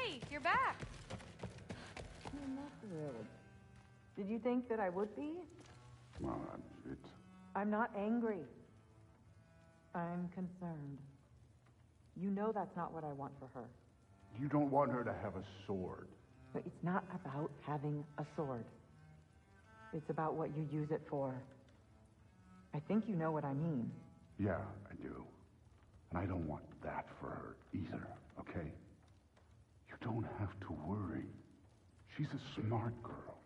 Hey, you're back. I'm not thrilled. Did you think that I would be? Well, I'm not angry. I'm concerned. You know that's not what I want for her. You don't want her to have a sword. But it's not about having a sword. It's about what you use it for. I think you know what I mean. Yeah, I do. And I don't want that for her either, okay? You don't have to worry. She's a smart girl.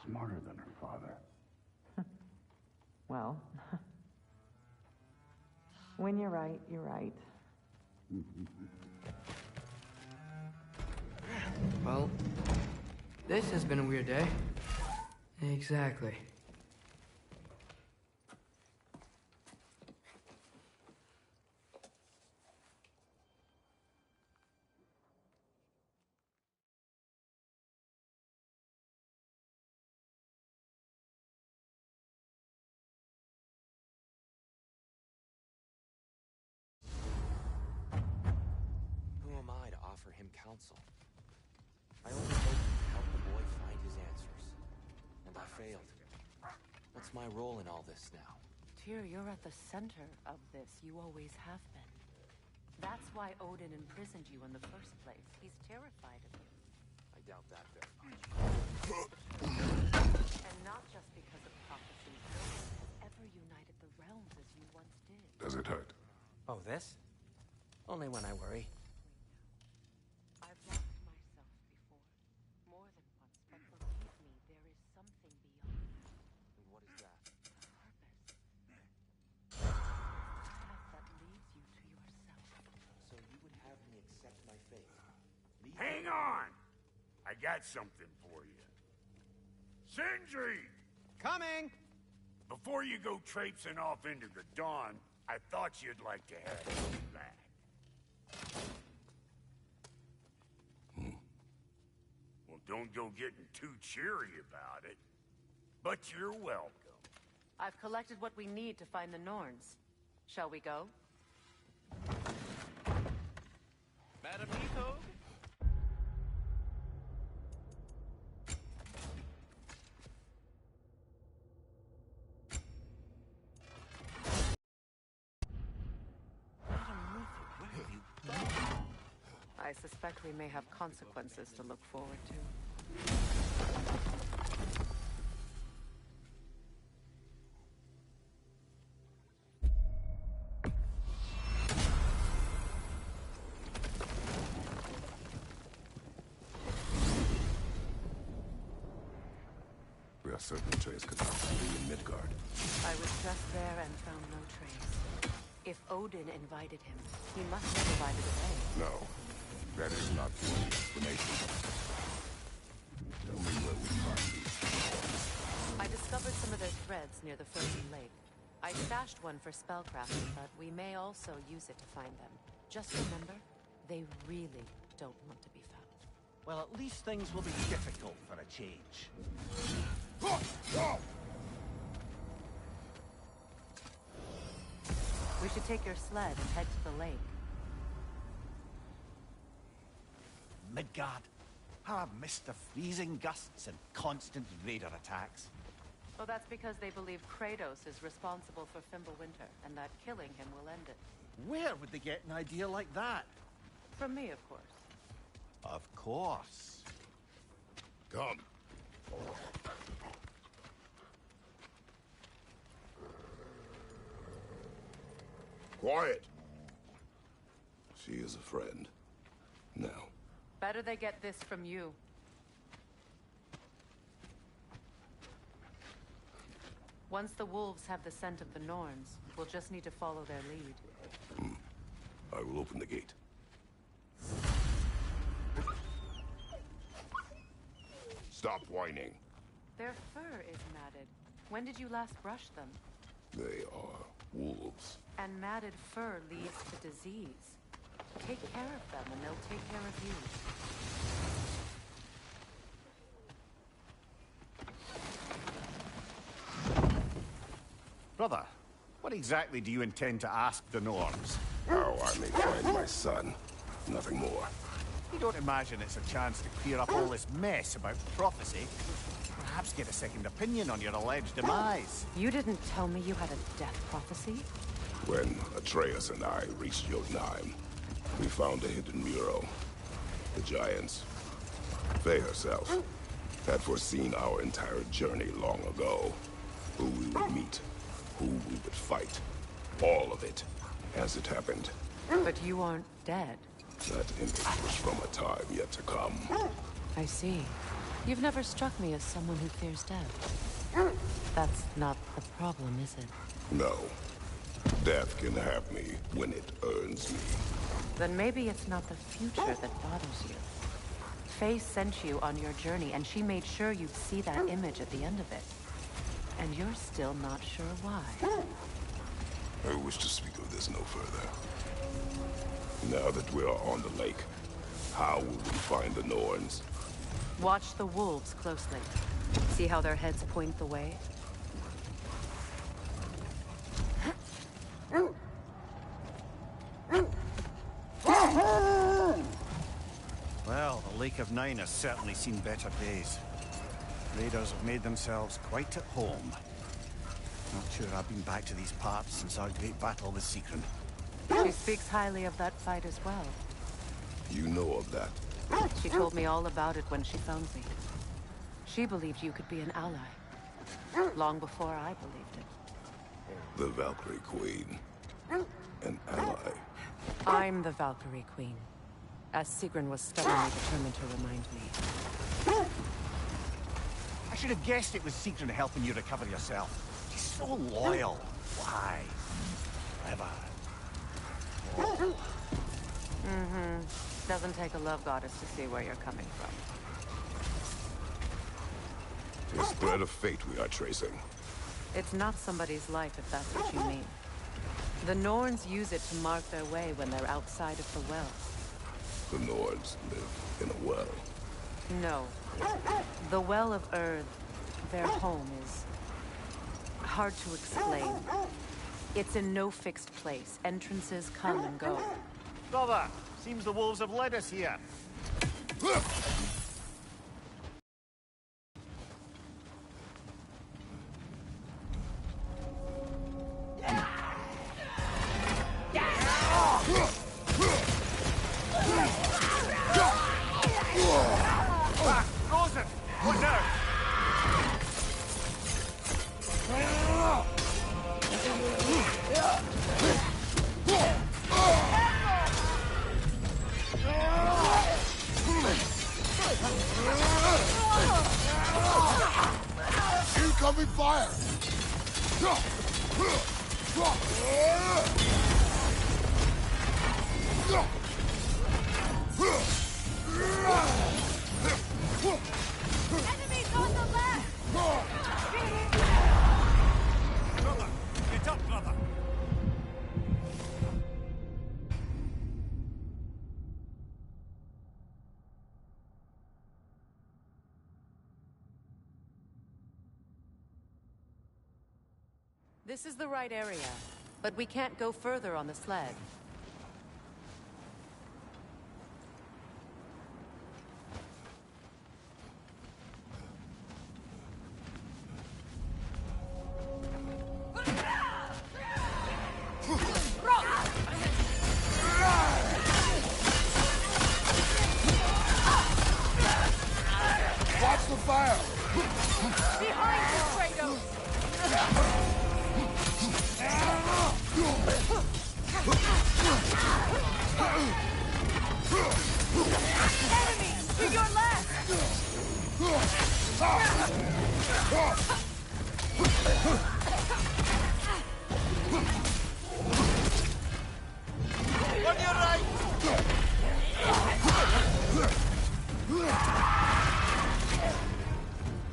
Smarter than her father. Well, when you're right, you're right. Well, this has been a weird day. Exactly. Who am I to offer him counsel? I only hope to help the boy find his answers. And I failed. What's my role in all this now? Tyr, you're at the center of this. You always have been. That's why Odin imprisoned you in the first place. He's terrified of you. I doubt that very much. And not just because of prophecy. No one has ever united the realms as you once did. Does it hurt? Oh, this? Only when I worry. I've lost myself before. More than once, but believe me, there is something beyond that. And what is that? Purpose. A path that leads you to yourself. So you would have me accept my fate? Hang on! I got something for you. Sindri! Coming! Before you go traipsing off into the dawn, I thought you'd like to have me back. Well, don't go getting too cheery about it. But you're welcome. I've collected what we need to find the Norns. Shall we go? Madam Nico? I suspect we may have consequences to look forward to. We are certain trace could possibly be in Midgard. I was just there and found no trace. If Odin invited him, he must have provided a way. No, that is not the only explanation. Tell me where we find these. I discovered some of their threads near the frozen lake. I stashed one for spellcrafting, but we may also use it to find them. Just remember, they really don't want to be found. Well, at least things will be difficult for a change. We should take your sled and head to the lake. Midgard. How I've missed the freezing gusts and constant raider attacks. Well, that's because they believe Kratos is responsible for Fimbulwinter, and that killing him will end it. Where would they get an idea like that? From me, of course. Of course. Come. Quiet. She is a friend. Now. Better they get this from you. Once the wolves have the scent of the Norns, we'll just need to follow their lead. I will open the gate. Stop whining. Their fur is matted. When did you last brush them? They are wolves. And matted fur leads to disease. Take care of them and they'll take care of you. Brother, what exactly do you intend to ask the Norns? How I may find my son. Nothing more. You don't imagine it's a chance to clear up all this mess about prophecy? Perhaps get a second opinion on your alleged demise. You didn't tell me you had a death prophecy? When Atreus and I reached Jotunheim, we found a hidden mural. The Giants, Faye herself, had foreseen our entire journey long ago. Who we would meet, who we would fight. All of it, as it happened. But you aren't dead. That image was from a time yet to come. I see. You've never struck me as someone who fears death. That's not the problem, is it? No. Death can have me when it earns me. Then maybe it's not the future that bothers you. Faye sent you on your journey, and she made sure you'd see that image at the end of it. And you're still not sure why. I wish to speak of this no further. Now that we are on the lake, how will we find the Norns? Watch the wolves closely. See how their heads point the way? Well, the Lake of Nine has certainly seen better days. Raiders have made themselves quite at home. Not sure I've been back to these parts since our great battle with Sigrun. She speaks highly of that fight as well. You know of that? She told me all about it when she found me. She believed you could be an ally. Long before I believed it. The Valkyrie Queen. An ally. I'm the Valkyrie Queen. As Sigrun was stubbornly determined to remind me. I should have guessed it was Sigrun helping you recover yourself. She's so loyal. Why? Clever. Doesn't take a love goddess to see where you're coming from. This thread of fate we are tracing. It's not somebody's life, if that's what you mean. The Norns use it to mark their way when they're outside of the well. The Nords live in a well. No. The Well of Earth, their home, is hard to explain. It's in no fixed place. Entrances come and go. Brother, seems the wolves have led us here. Frozen! What now? Incoming fire! Enemies on the left! Brother, get up, brother! This is the right area, but we can't go further on the sled. Watch the fire! Behind you, Kratos! Enemy! To your left! On your right!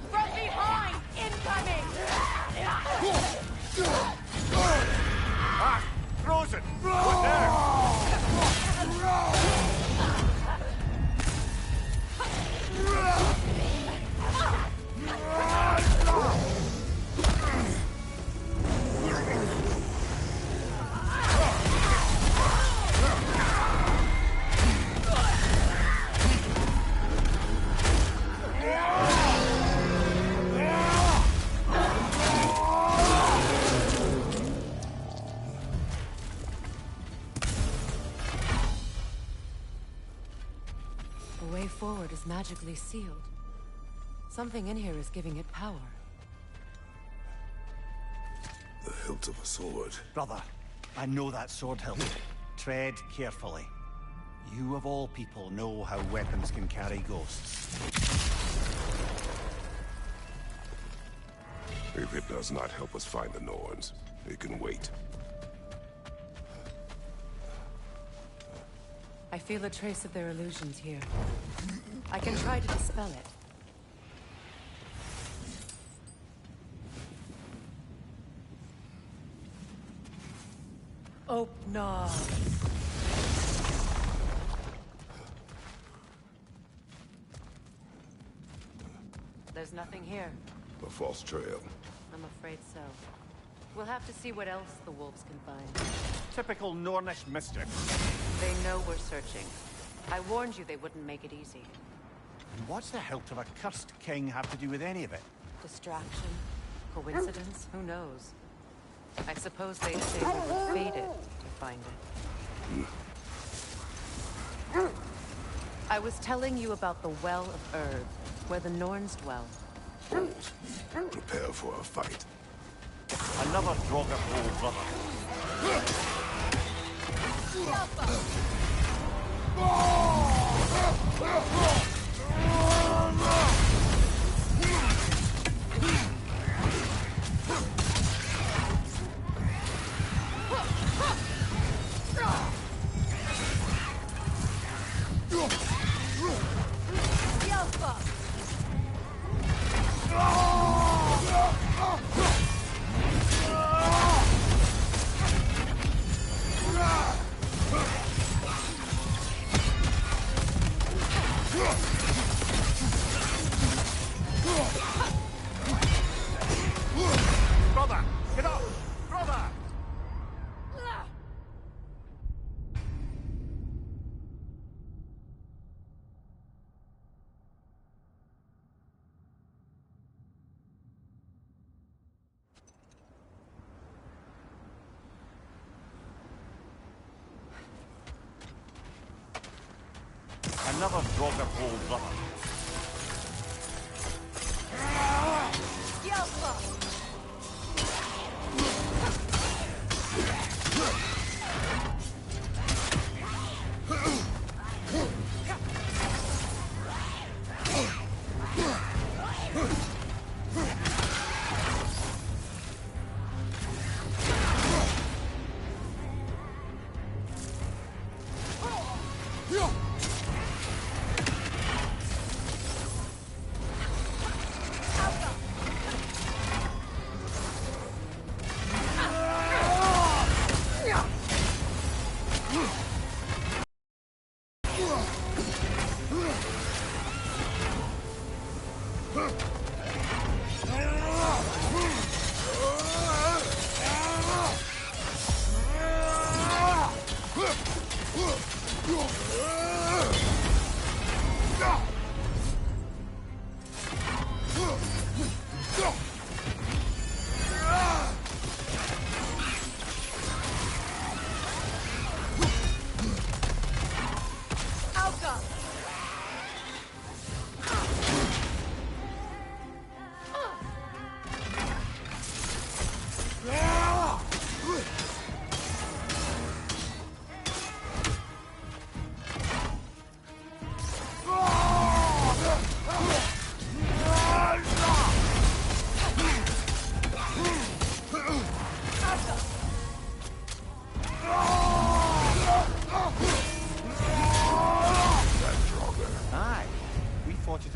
From behind! Incoming! Ah! Frozen! What now? magically sealed. Something in here is giving it power. The hilt of a sword. Brother, I know that sword hilt. Tread carefully. You of all people know how weapons can carry ghosts. If it does not help us find the Norns, it can wait. I feel a trace of their illusions here. I can try to dispel it. Open. There's nothing here. A false trail. I'm afraid so. We'll have to see what else the wolves can find. Typical Nornish mischief. They know we're searching. I warned you they wouldn't make it easy. And what's the hilt of a cursed king have to do with any of it? Distraction? Coincidence? Who knows? I suppose they'd say we were fated to find it. I was telling you about the Well of Earth, where the Norns dwell. Hold. Prepare for a fight. Another Draugr hole, brother. Brother, get up! Brother! Another Draugr hole, brother.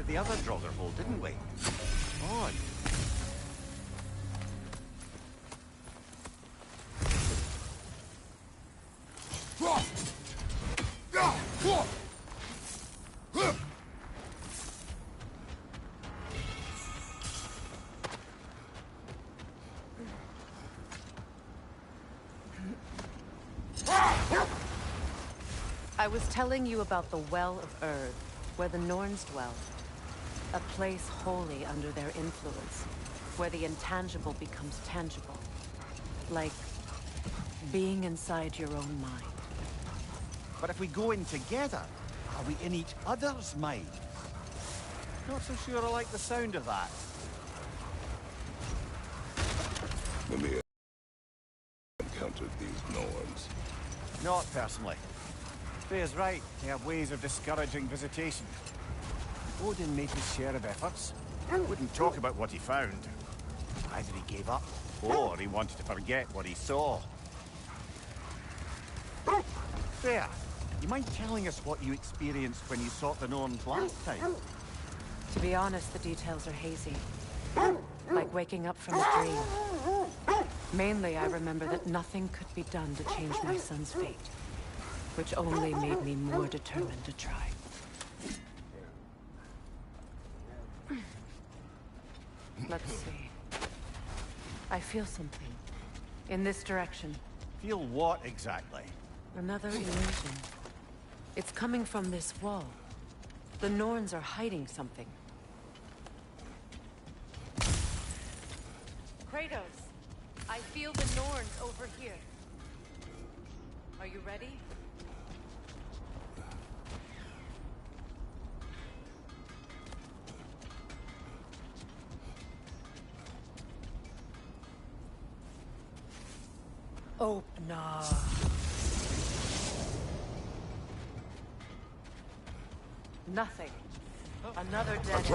The other Draugr hole, didn't we? Odd. I was telling you about the Well of Earth, where the Norns dwell. A place wholly under their influence, where the intangible becomes tangible. Like being inside your own mind. But if we go in together, are we in each other's mind? Not so sure I like the sound of that. Mimir encountered these Norns. Not personally. Freya's right. They have ways of discouraging visitation. Odin made his share of efforts. Wouldn't talk about what he found. Either he gave up, or he wanted to forget what he saw. Freya, you mind telling us what you experienced when you sought the Norns last time? To be honest, the details are hazy. Like waking up from a dream. Mainly, I remember that nothing could be done to change my son's fate. Which only made me more determined to try. Let's see. I feel something. In this direction. Feel what exactly? Another illusion. It's coming from this wall. The Norns are hiding something. Kratos, I feel the Norns over here. Are you ready? Open up. Nothing. Another dead end.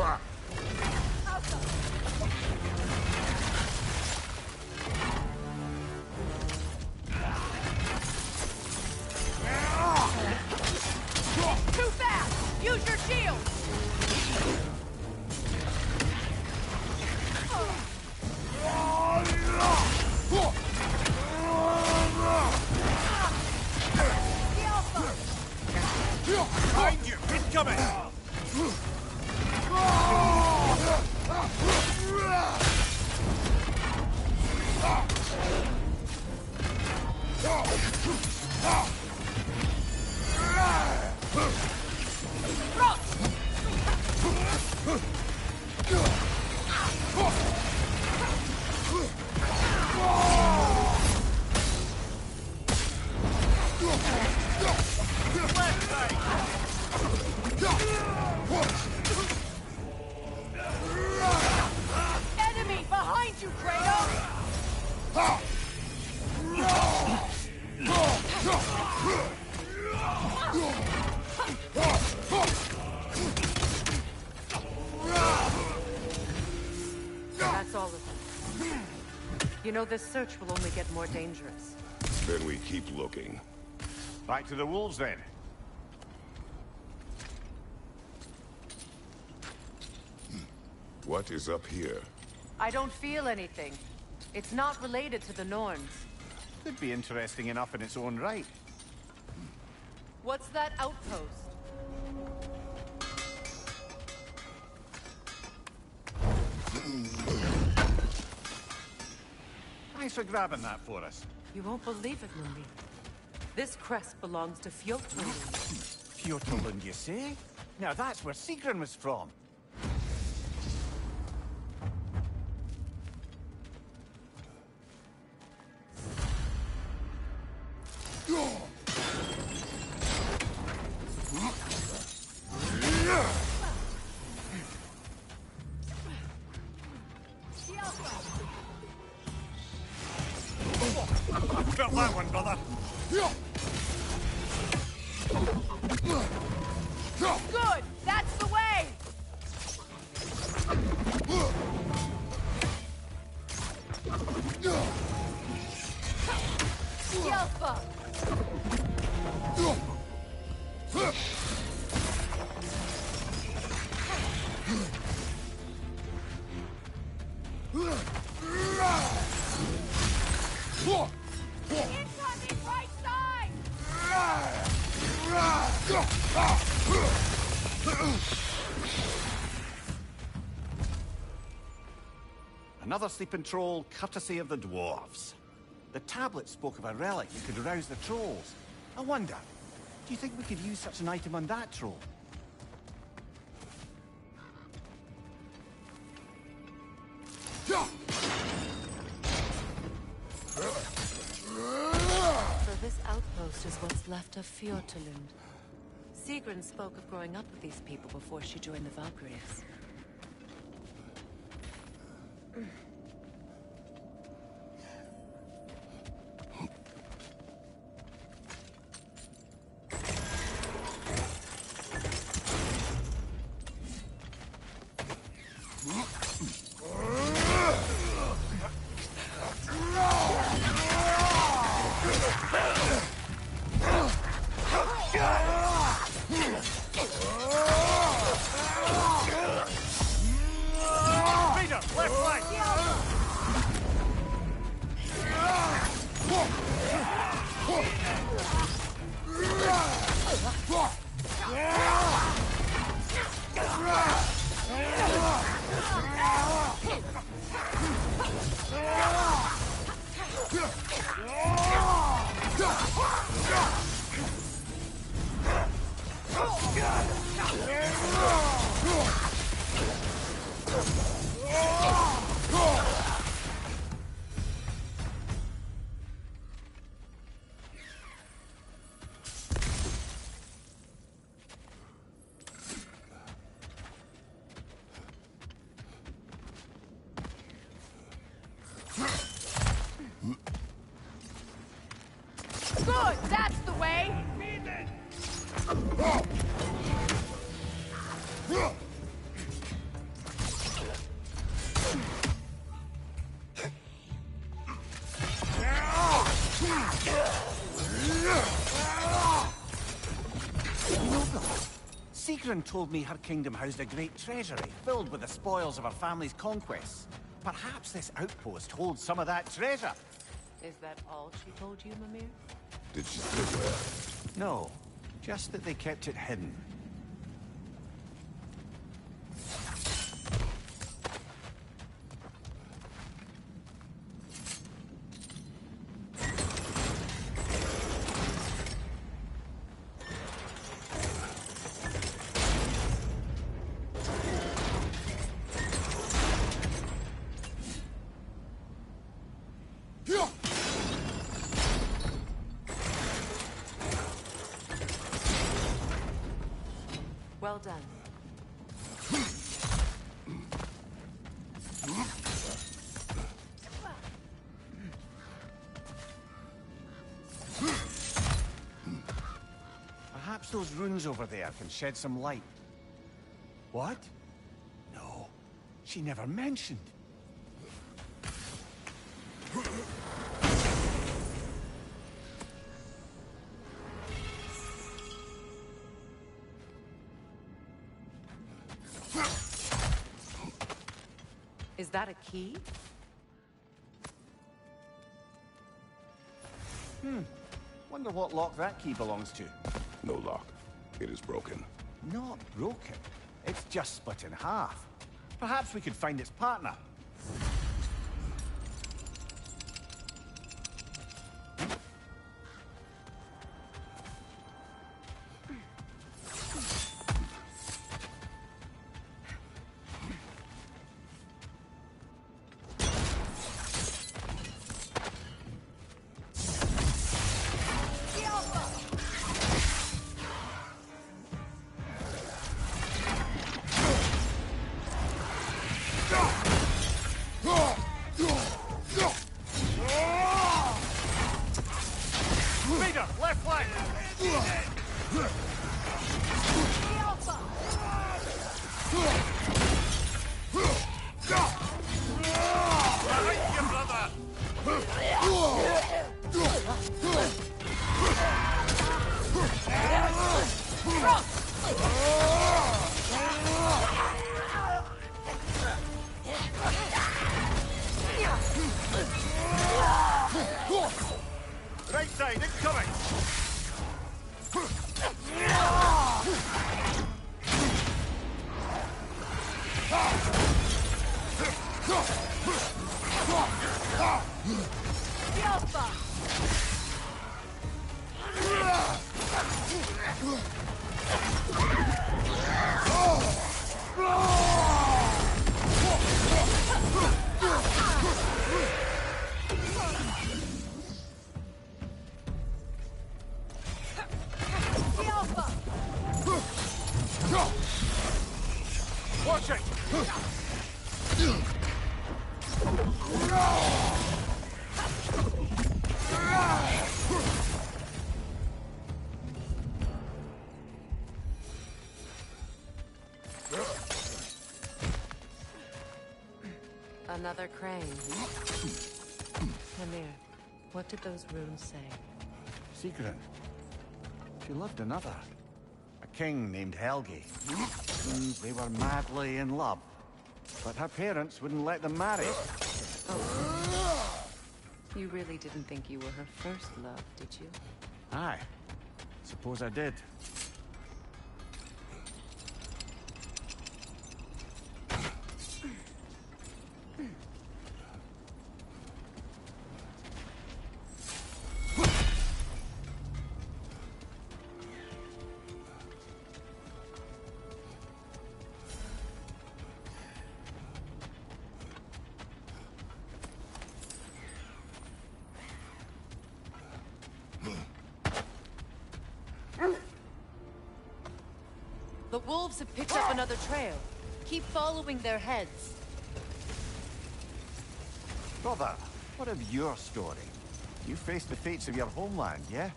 Too fast! Use your shield! Behind you! Incoming! Enemy behind you, Kratos! That's all of them. You know, this search will only get more dangerous. Then we keep looking. Back to the wolves, then. What is up here? I don't feel anything. It's not related to the Norns. Could be interesting enough in its own right. What's that outpost? Thanks for grabbing that for us. You won't believe it, Mundi. This crest belongs to Fjotland. Fjotland, you say? Now that's where Sigrun was from. Felt that one, brother. Good! That's the way! Yelpa! Incoming right side! Another sleeping troll, courtesy of the dwarves. The tablet spoke of a relic that could rouse the trolls. I wonder, do you think we could use such an item on that troll? So this outpost is what's left of Fjortulund. Sigrun spoke of growing up with these people before she joined the Valkyries. Good, that's the way! Sigrun told me her kingdom housed a great treasury filled with the spoils of her family's conquests. Perhaps this outpost holds some of that treasure. Is that all she told you, Mimir? Did she say where? No, just that they kept it hidden. Well done. Perhaps those runes over there can shed some light. What? No, she never mentioned. Is that a key? Wonder what lock that key belongs to. No lock. It is broken. Not broken. It's just split in half. Perhaps we could find its partner. Leader, left flank! Right side, incoming! Watch it! Another crane. Mimir, what did those runes say? Sigrun. She loved another. A king named Helgi. They were madly in love. But her parents wouldn't let them marry. Oh. You really didn't think you were her first love, did you? Aye. Suppose I did. The wolves have picked up another trail. Keep following their heads. Brother, what of your story? You faced the fates of your homeland, yeah?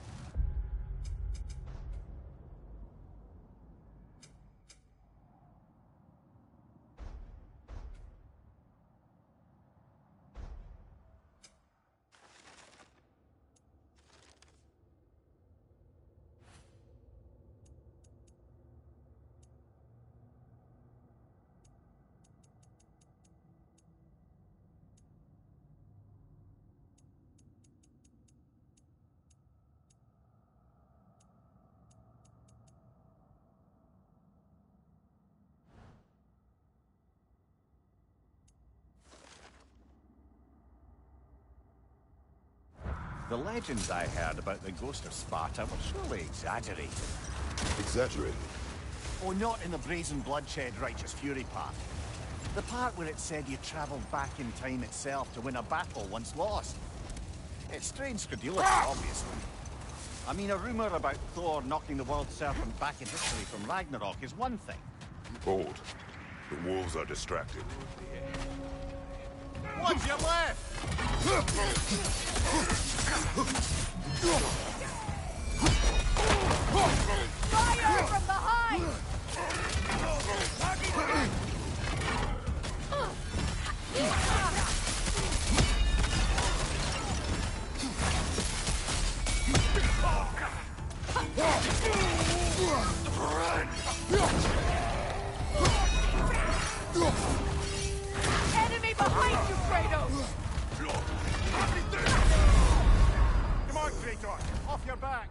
The legends I heard about the ghost of Sparta were surely exaggerated. Exaggerated? Oh, not in the brazen bloodshed righteous fury part. The part where it said you travelled back in time itself to win a battle once lost. It's strange credulity, obviously. I mean, a rumour about Thor knocking the world serpent back in history from Ragnarok is one thing. Hold. The wolves are distracted. What's your left? Fire from behind! Enemy behind you, Kratos! Come on, Kratos! Off your back!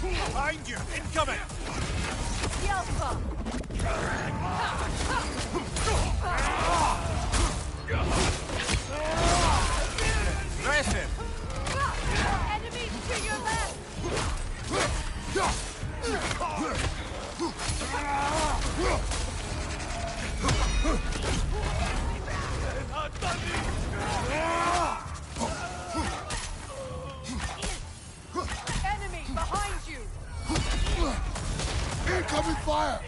Behind you! Incoming! Yelpa! Impressive! Enemies to your left! Enemy behind you! Incoming fire!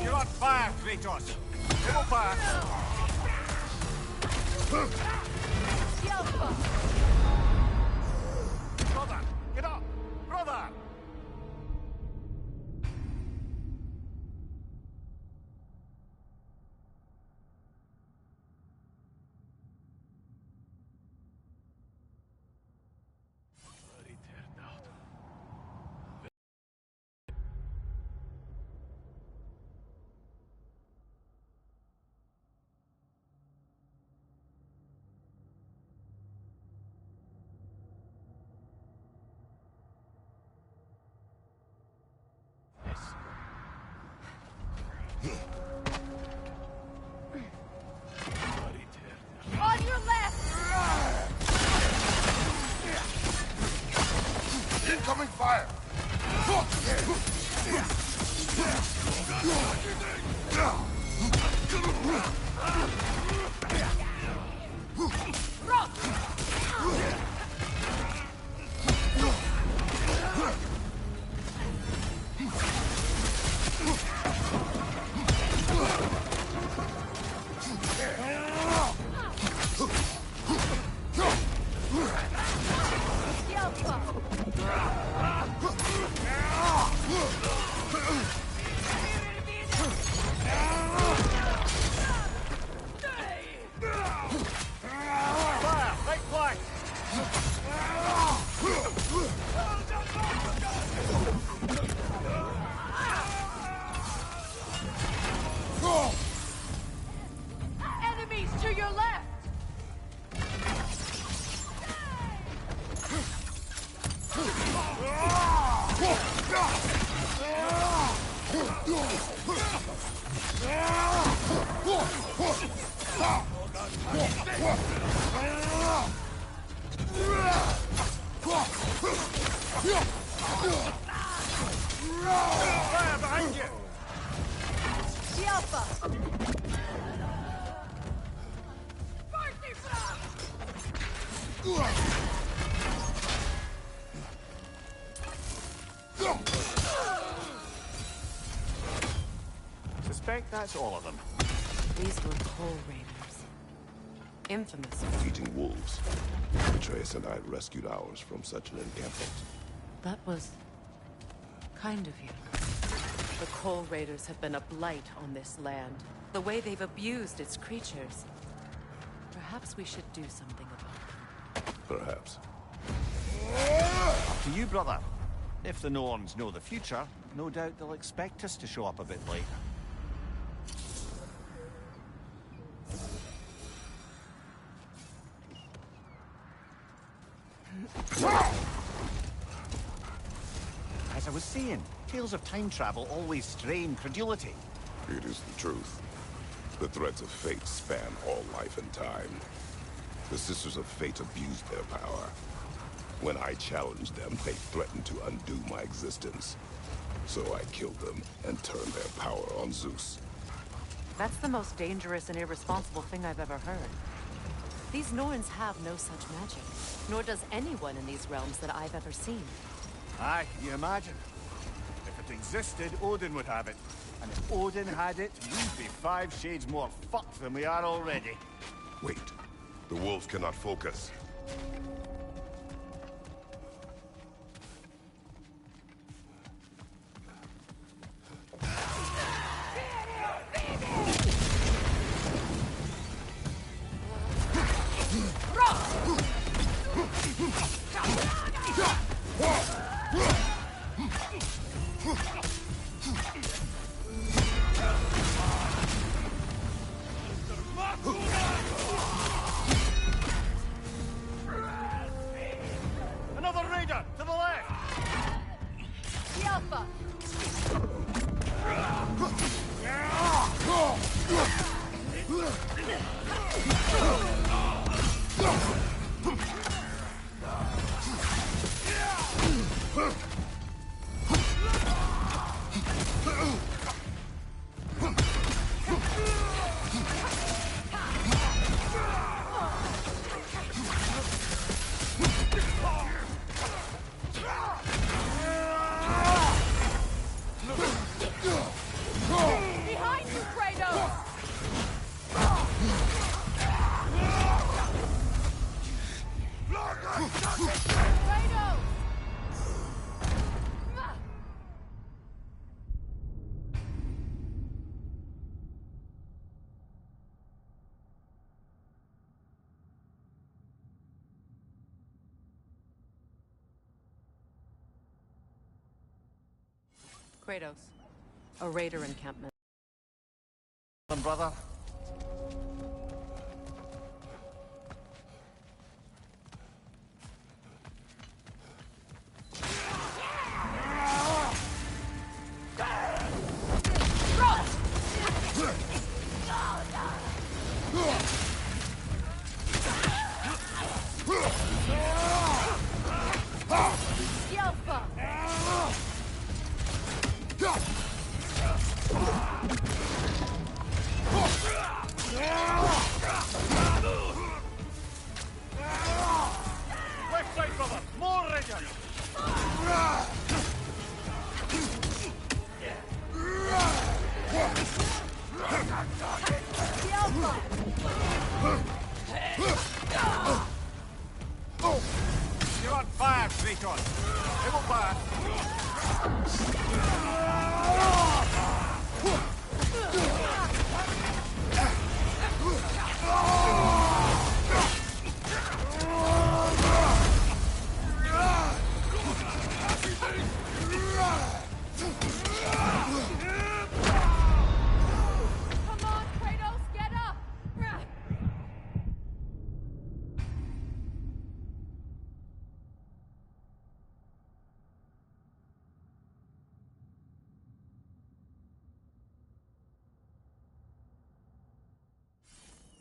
You're on fire, Kratos! Double fire! Yelpa! Brother! Get up! Brother! On your left! Incoming fire! Fire! Right flank! Fire behind you! The Alpha! Suspect that's all of them. These were Coal Raiders. Infamous. Eating wolves. Atreus and I rescued ours from such an encampment. That was kind of you. The Coal Raiders have been a blight on this land. The way they've abused its creatures. Perhaps we should do something about it. Perhaps. Up to you, brother. If the Norns know the future, no doubt they'll expect us to show up a bit late. As I was saying, tales of time travel always strain credulity. It is the truth. The threads of fate span all life and time. The Sisters of Fate abused their power. When I challenged them, they threatened to undo my existence. So I killed them and turned their power on Zeus. That's the most dangerous and irresponsible thing I've ever heard. These Norns have no such magic, nor does anyone in these realms that I've ever seen. Aye, can you imagine? If it existed, Odin would have it. And if Odin had it, we'd be 5 shades more fucked than we are already. Wait. The wolves cannot focus. Another raider! To the left! The Alpha! Behind you, Kratos! Kratos! Kratos. A raider encampment. Brother. The Alpha! Left side, brother! More raiders! The Alpha! You're on fire, Kratos! It will pass! Come on, Kratos, get up!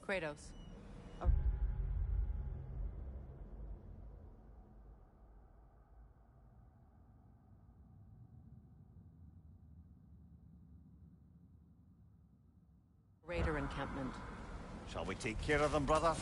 Kratos. Raider encampment. Shall we take care of them, brother?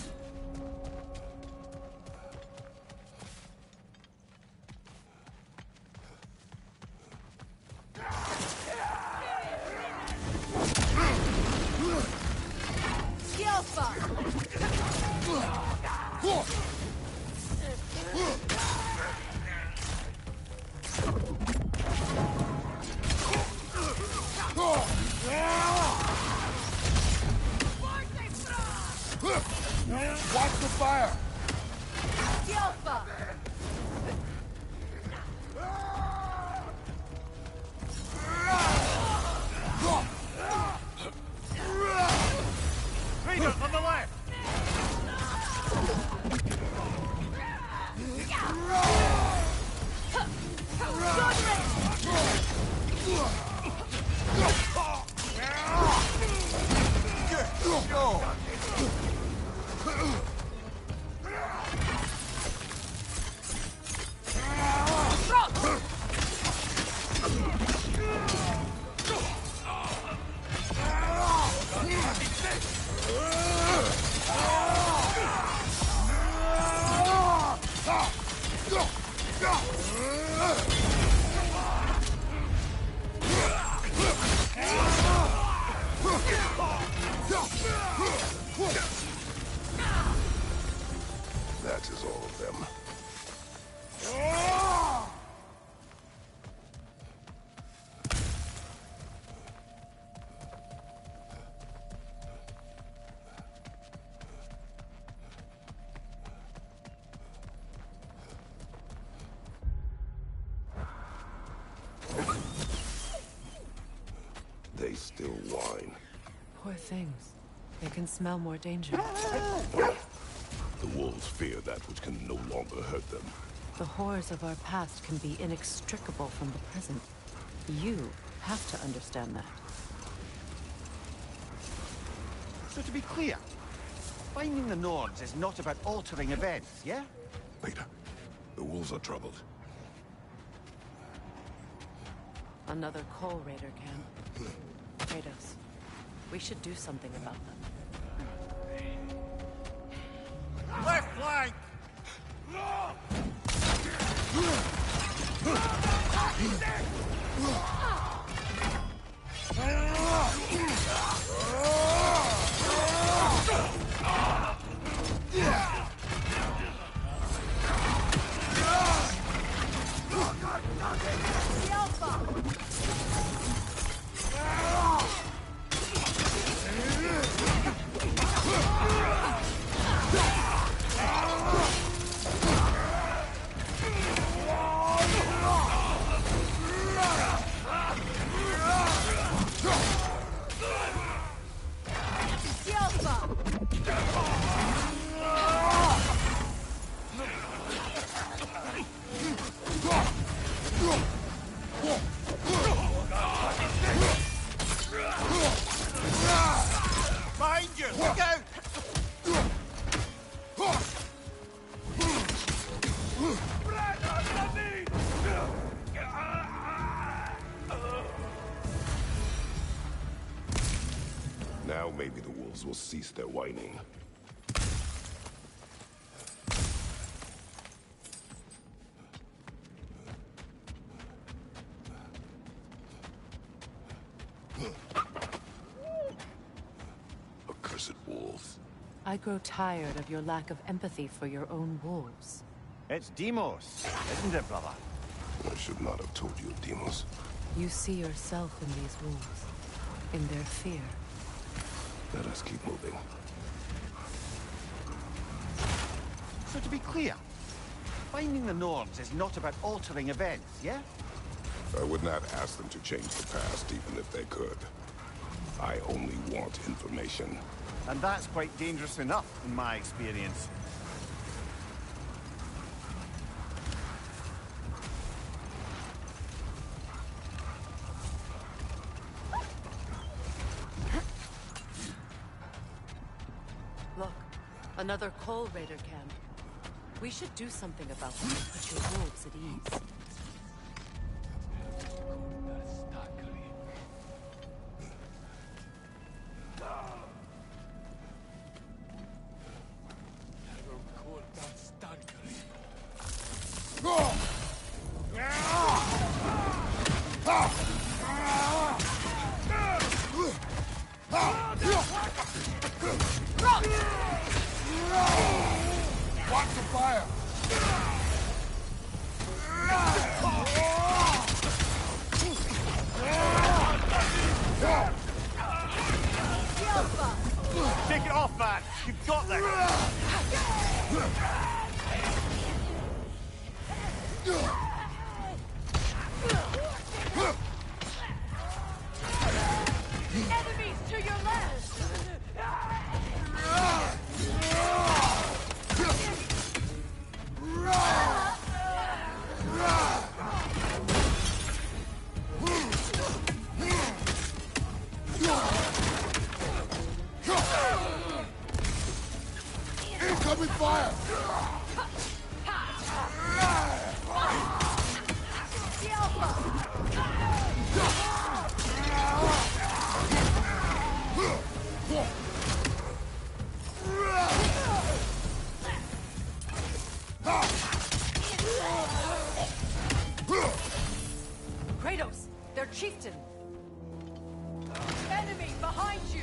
Watch the fire! Raiders on the left! Go! That is all of them. They still whine. Poor things. They can smell more danger. The wolves fear that which can no longer hurt them. The horrors of our past can be inextricable from the present. You have to understand that. So to be clear, finding the Nords is not about altering events, yeah? Later, the wolves are troubled. Another Coal Raider camp. Kratos, we should do something about them. Left flank! Behind you! Look out! Now maybe the wolves will cease their whining. Accursed wolves. I grow tired of your lack of empathy for your own wolves. It's Demos, isn't it, brother? I should not have told you of Demos. You see yourself in these wolves, in their fear. Let us keep moving. So to be clear, finding the Nords is not about altering events, yeah? I would not ask them to change the past, even if they could. I only want information. And that's quite dangerous enough, in my experience. Look, another Coal Raider camp. We should do something about them and put your wolves at ease. Watch the fire! Take it off, man! You've got this! Enemies to your left! Incoming fire! Kratos, their chieftain. Enemy behind you!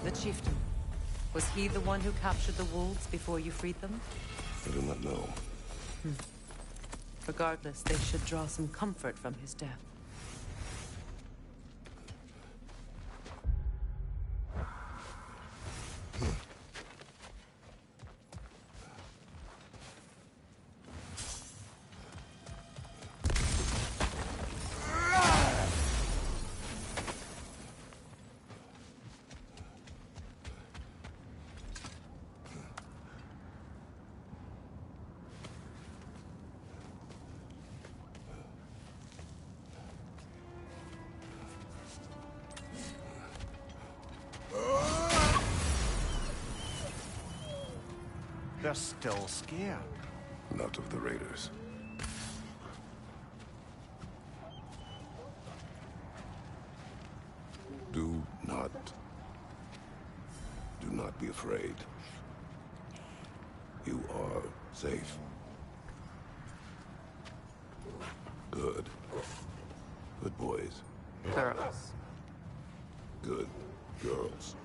The chieftain. Was he the one who captured the wolves before you freed them? I do not know. Regardless, they should draw some comfort from his death. They're still scared. Not of the raiders. Do not be afraid. You are safe. Good. Good boys. Girls. Good girls.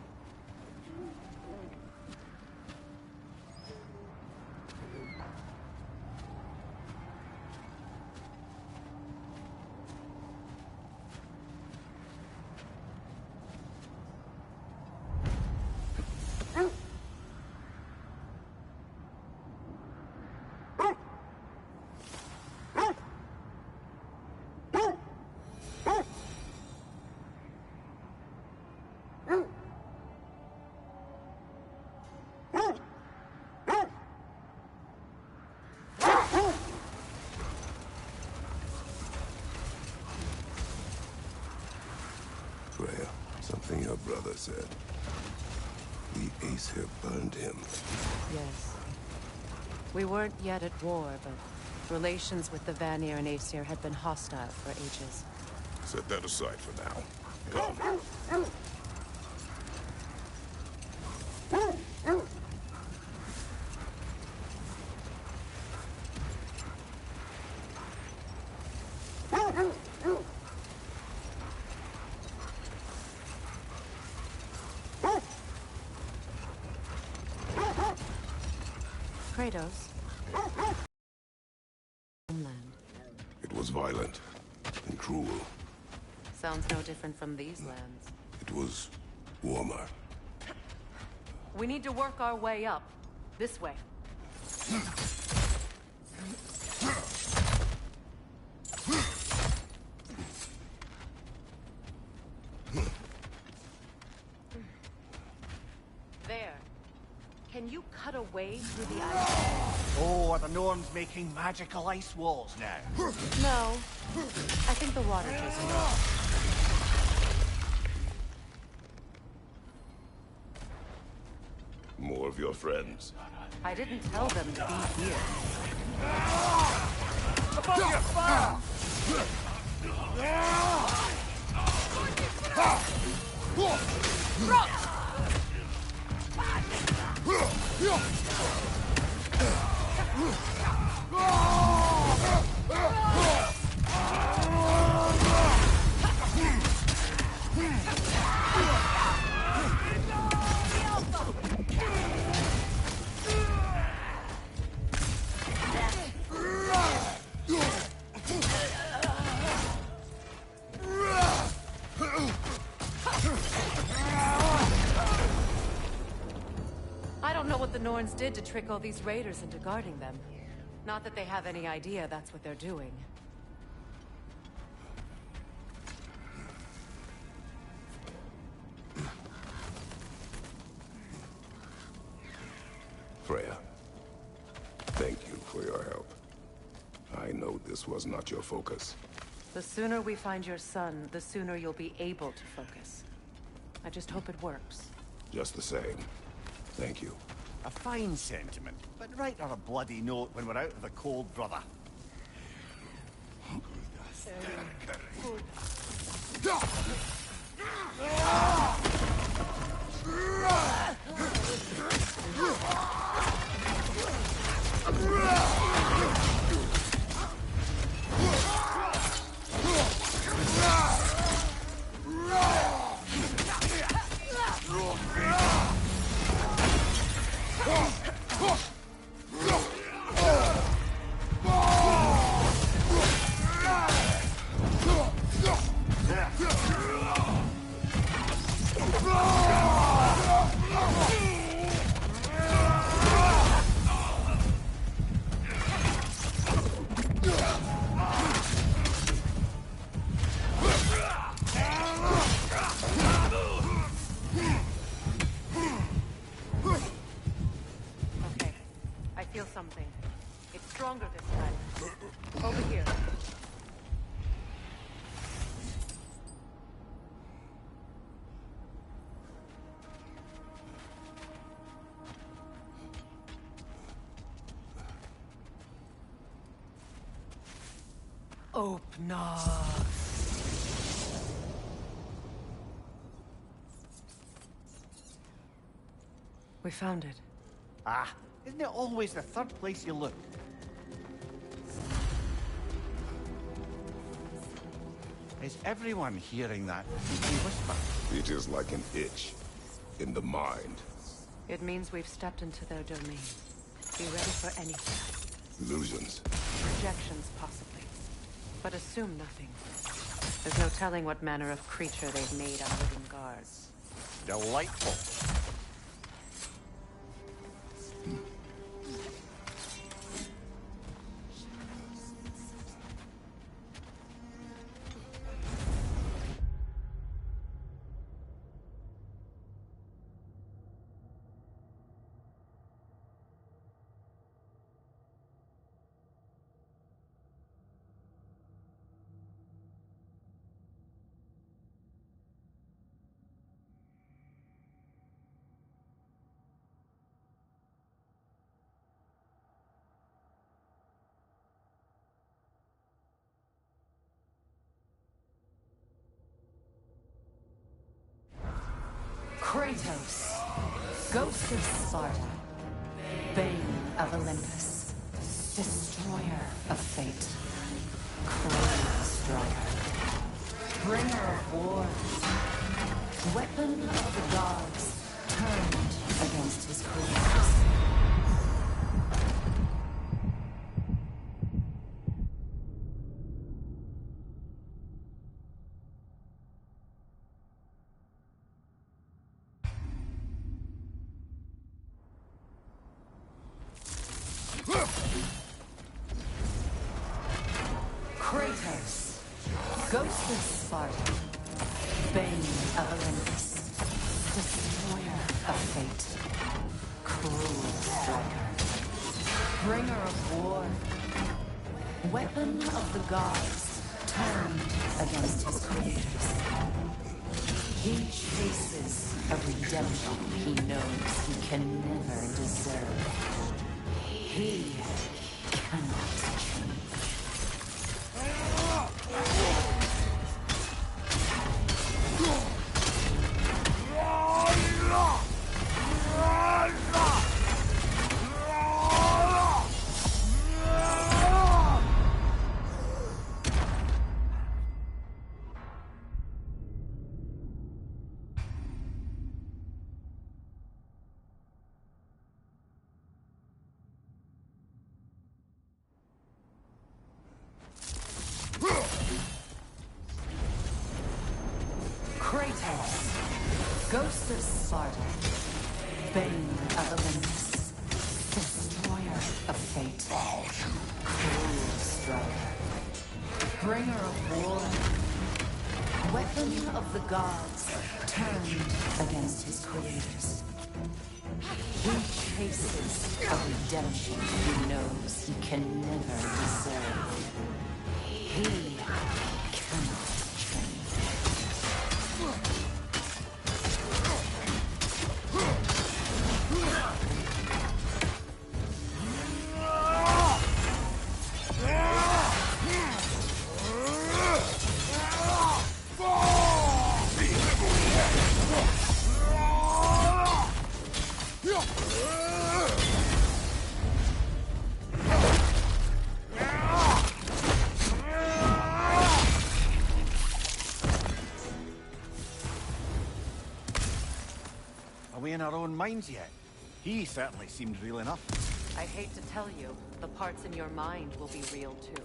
Freya, something your brother said. The Aesir burned him. Yes. We weren't yet at war, but relations with the Vanir and Aesir had been hostile for ages. Set that aside for now. Come. Kratos. Homeland. It was violent and cruel. Sounds no different from these lands. It was warmer. We need to work our way up. This way. There. Can you cut a way through the ice? Oh, are the Norns making magical ice walls now? No. I think the water chasing off. More of your friends. I didn't tell them to be here. I don't know what the Norns did to trick all these raiders into guarding them. Not that they have any idea that's what they're doing. Freya, thank you for your help. I know this was not your focus. The sooner we find your son, the sooner you'll be able to focus. I just hope it works. Just the same. Thank you. A fine sentiment, but write her a bloody note when we're out of the cold, brother. Something. It's stronger this time. Over here. Open up. We found it. Ah, isn't it always the third place you look? Is everyone hearing that creepy whisper? It is like an itch in the mind. It means we've stepped into their domain. Be ready for anything. Illusions. Projections, possibly. But assume nothing. There's no telling what manner of creature they've made on living guards. Delightful. Kratos, Ghost of Sparta, Bane of Olympus, Destroyer of Fate, Crown Striker, Bringer of Wars, Weapon of the Gods, turned against his creators. Ghost of Sparta, Bane of Olympus, Destroyer of Fate, Cruel Striker, Bringer of War, Weapon of the Gods, turned against his creators. He chases a redemption he knows he can never deserve. He cannot change. Kratos, Ghost of Sparta, Bane of Olympus, Destroyer of Fate, Cruel Striker, Bringer of War, Weapon of the Gods, turned against his creators. He chases a redemption he knows he can never deserve. He cannot change. Are we in our own minds yet? He certainly seemed real enough. I hate to tell you, the parts in your mind will be real too.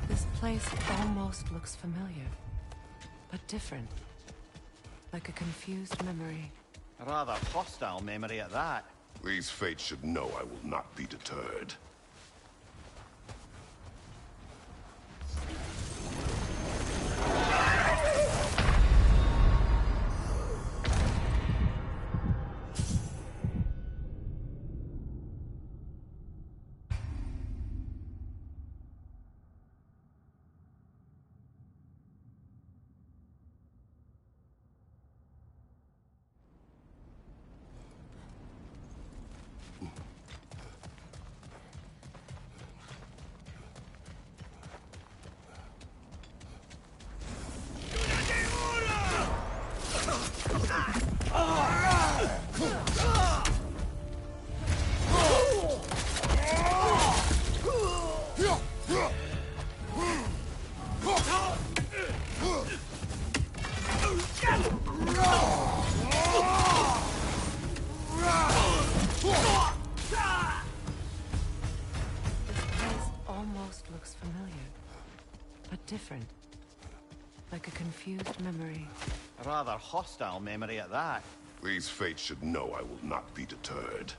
This place almost looks familiar, but different. Like a confused memory. A rather hostile memory at that. These fates should know I will not be deterred. Looks familiar, but different. Like a confused memory. A rather hostile memory at that. These fates should know I will not be deterred.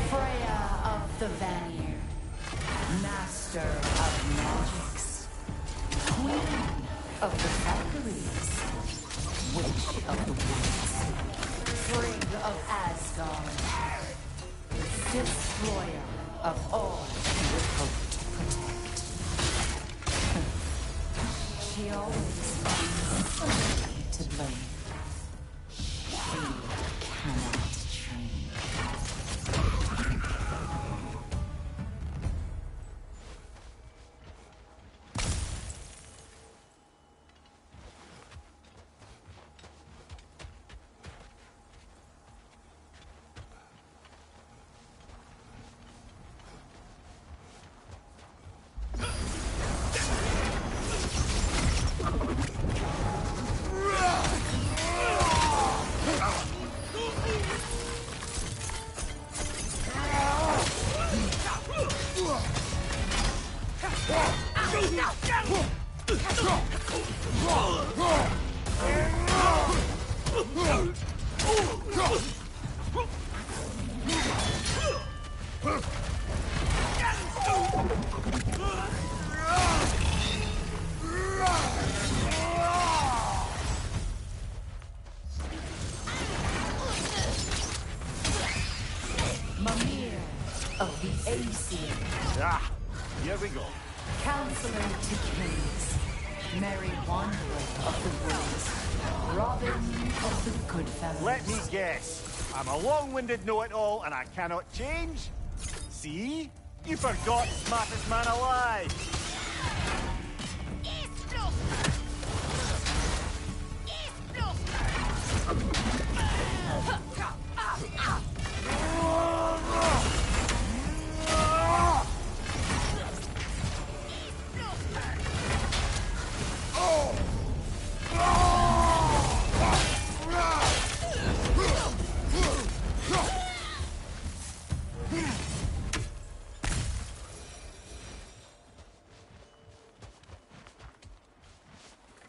Freya of the Vanir, Master of Magics, Queen of the Valkyries, Witch of the Woods, Frigg of Asgard, Destroyer of all you would hope to protect. She She always finds somebody to blame. She cannot change. Mimir of the Aesir. Ah, here we go. Counselor to kings. Merry wanderer of the woods. Robin of the good fellows. Let me guess. I'm a long-winded know-it-all and I cannot change? See? You forgot smartest man alive.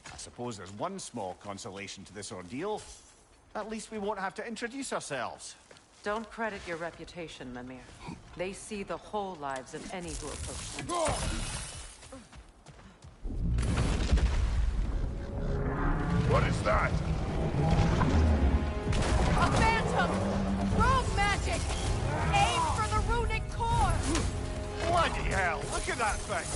I suppose there's one small consolation to this ordeal. At least we won't have to introduce ourselves. Don't credit your reputation, Mimir. They see the whole lives of any who approach them. What is that? A phantom! Rogue magic! Aim for the runic core! Bloody hell, look at that thing!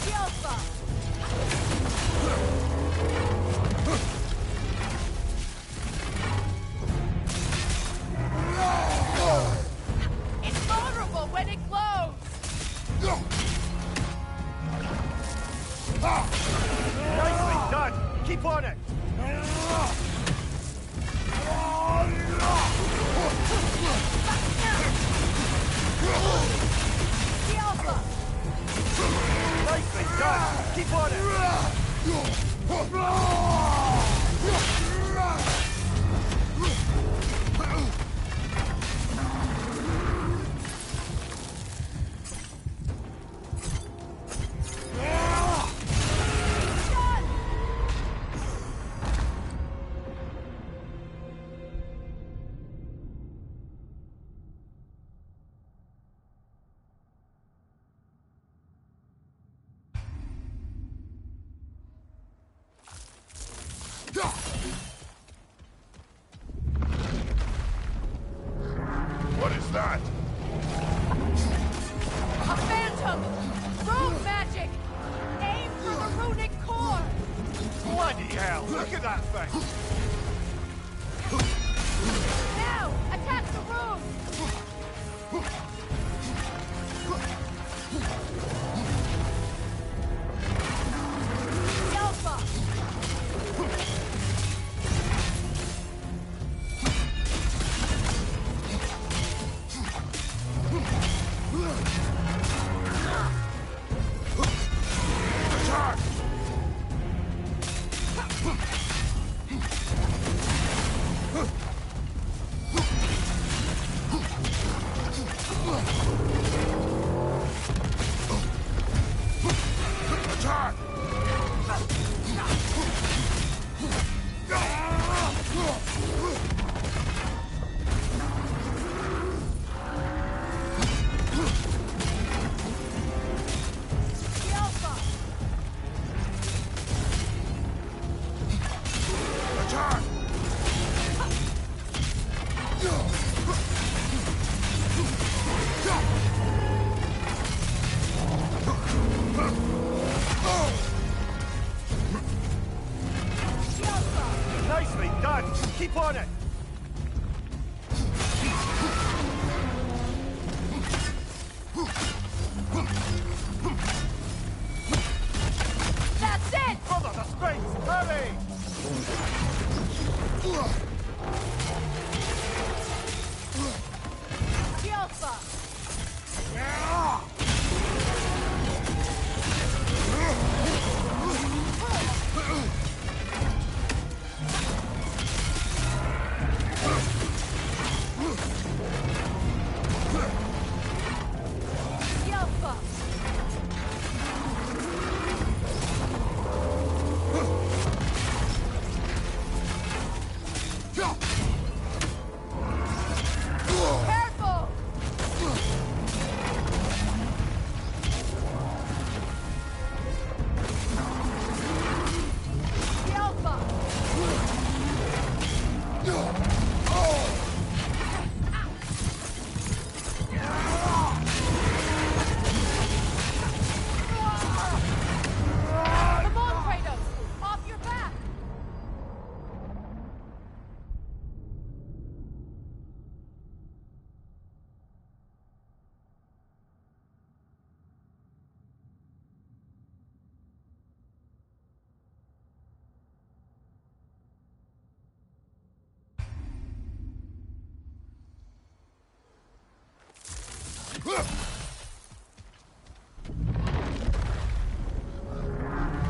Yelpa! It's vulnerable when it glows! Nicely done! Keep on it! Yelpa! Nicely done! Keep on it!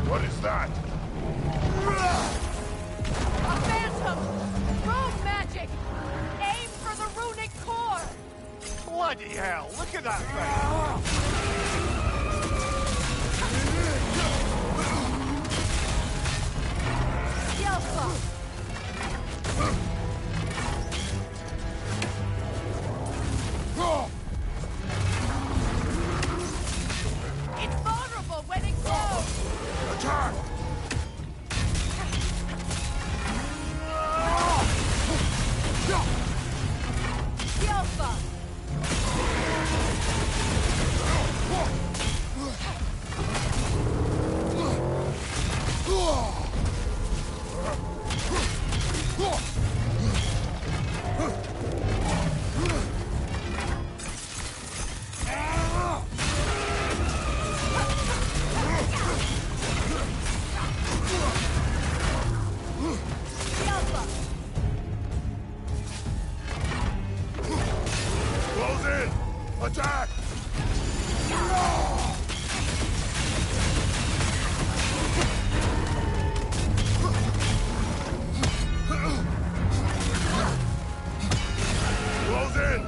What is that? A phantom! Rogue magic! Aim for the runic core! Bloody hell, look at that thing! Yelpa! It's vulnerable when it glows! Attack! Yelpa! Yelpa! Close in! Attack! Close in!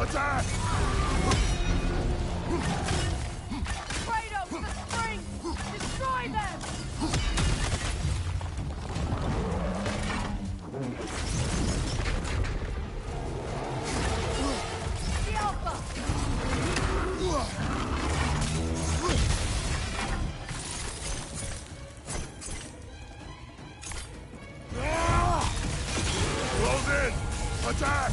Attack! Kratos, the springs! Destroy them! Yelpa! Close in! Attack!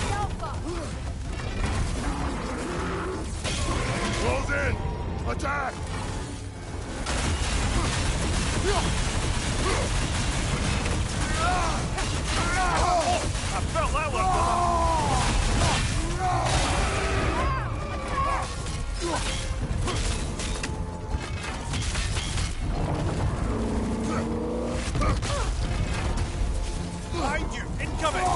Yelpa! Close in! Attack! I felt that one! Behind you! Incoming!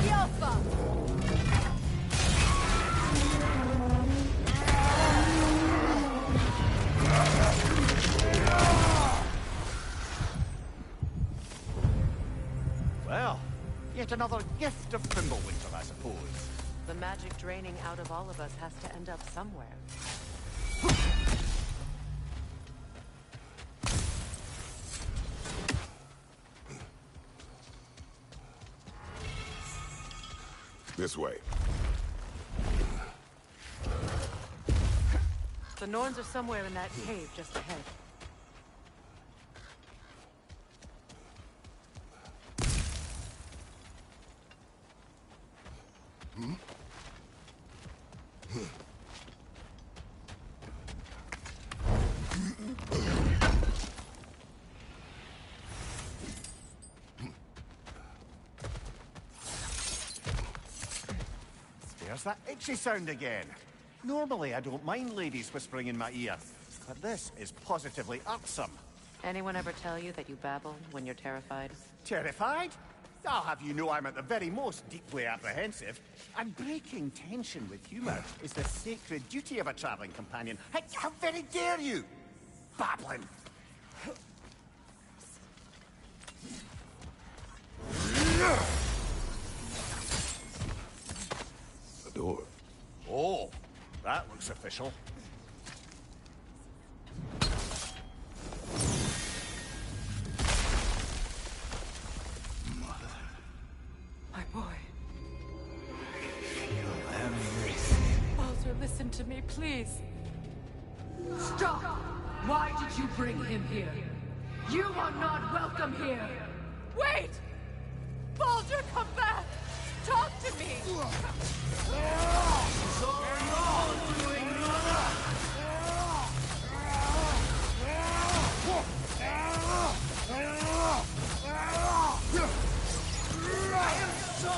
Yelpa! Well, yet another gift of Fimbulwinter, I suppose. The magic draining out of all of us has to end up somewhere. This way. The Norns are somewhere in that cave just ahead. that itchy sound again? Normally, I don't mind ladies whispering in my ear, but this is positively irksome. Anyone ever tell you that you babble when you're terrified? Terrified? I'll have you know I'm at the very most deeply apprehensive. And breaking tension with humor is the sacred duty of a traveling companion. How very dare you? Babbling. The door. Oh, that looks official. My boy. Feel everything. Baldur, listen to me, please. Stop! Why did you bring him here? You are not welcome here! Wait! Baldur, come back! Talk to me! I am so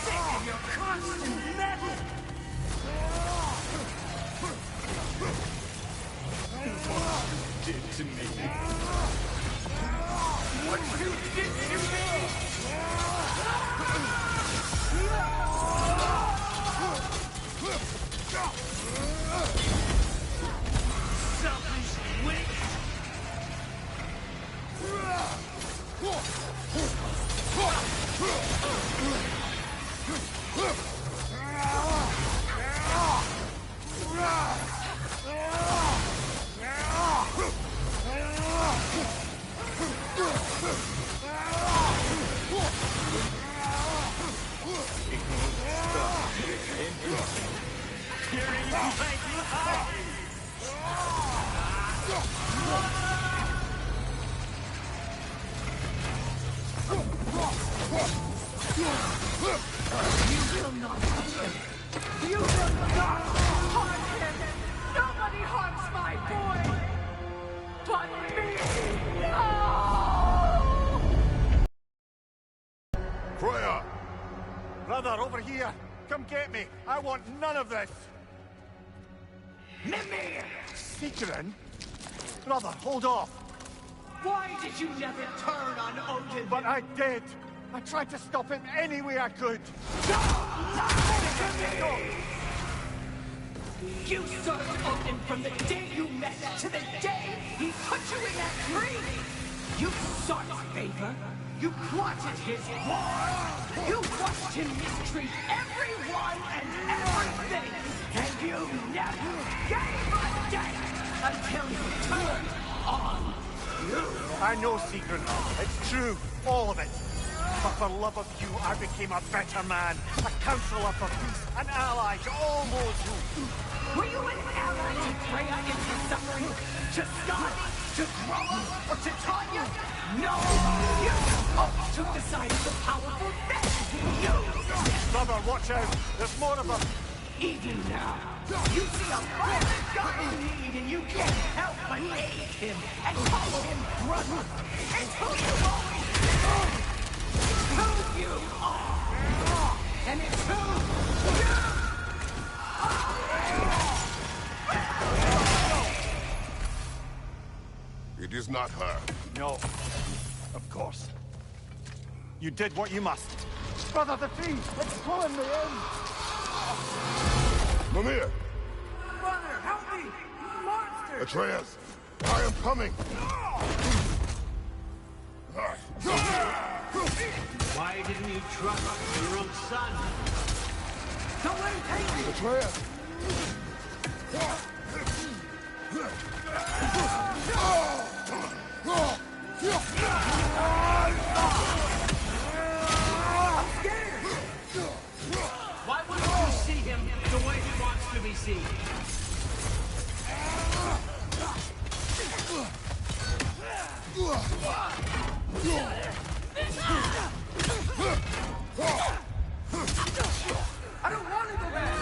sick of your constant meddling! What you did to me? What you did to me? Selfish witch! You will not touch him! You will not harm him! Nobody harms my boy! But me! No! Freya! Brother, over here! Come get me! I want none of this! Mimir! Sigrun? Brother, hold off! Why did you never turn on Odin? But I did! I tried to stop him any way I could! Don't lie to me! You served Odin from the day you met to the day he put you in that tree! You sought favor, you plotted his war, you watched him mistreat everyone and everything, and you never gave a damn until you turned on you! I know, Sigrun. It's true. All of it. But for love of you, I became a better man. A counselor for peace. An ally to all those who... Were you an ally to Freya in her suffering? To Scott? To Groma? Or to Tanya? No! You took the side of the powerful then! You! Brother, watch out. There's more of them. Even now, you see a violent guy in need and you can't help but aid him and call him brother. It's who you always been. Who you are. And it's who you are. It is not her. No. Of course. You did what you must. Brother, the tree! It's pulling me in! Mimir! Brother, help me! Monster! Atreus! I am coming! Why didn't you trust your own son? Don't let him take me! Atreus! I'm scared! Why wouldn't you see him the way he wants to be seen? I don't want to go back!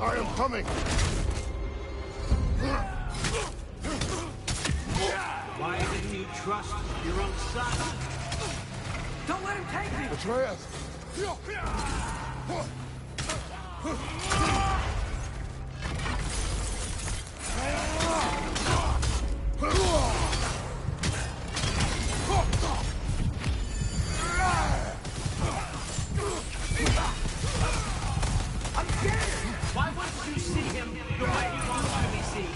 I am coming! Why didn't you trust your own son? Don't let him take me! Atreus! I'm scared! Why wouldn't you see him the way he wants to be seen?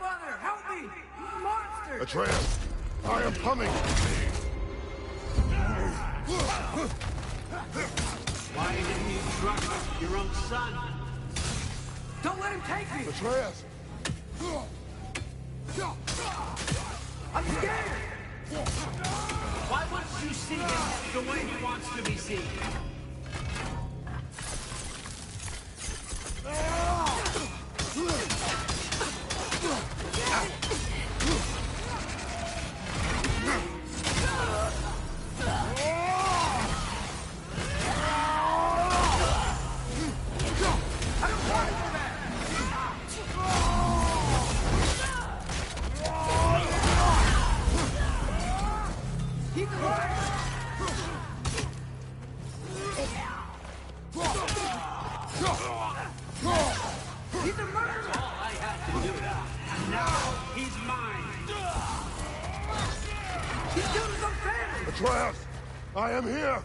Father, help me! Monster! Atreus! I am coming! Why didn't you trust your own son? Don't let him take me! Atreus! I'm scared! Why wouldn't you see him the way he wants to be seen? He's alive! He's a murderer! All I had to do. And now he's mine. He killed his own family! Atreus! I am here!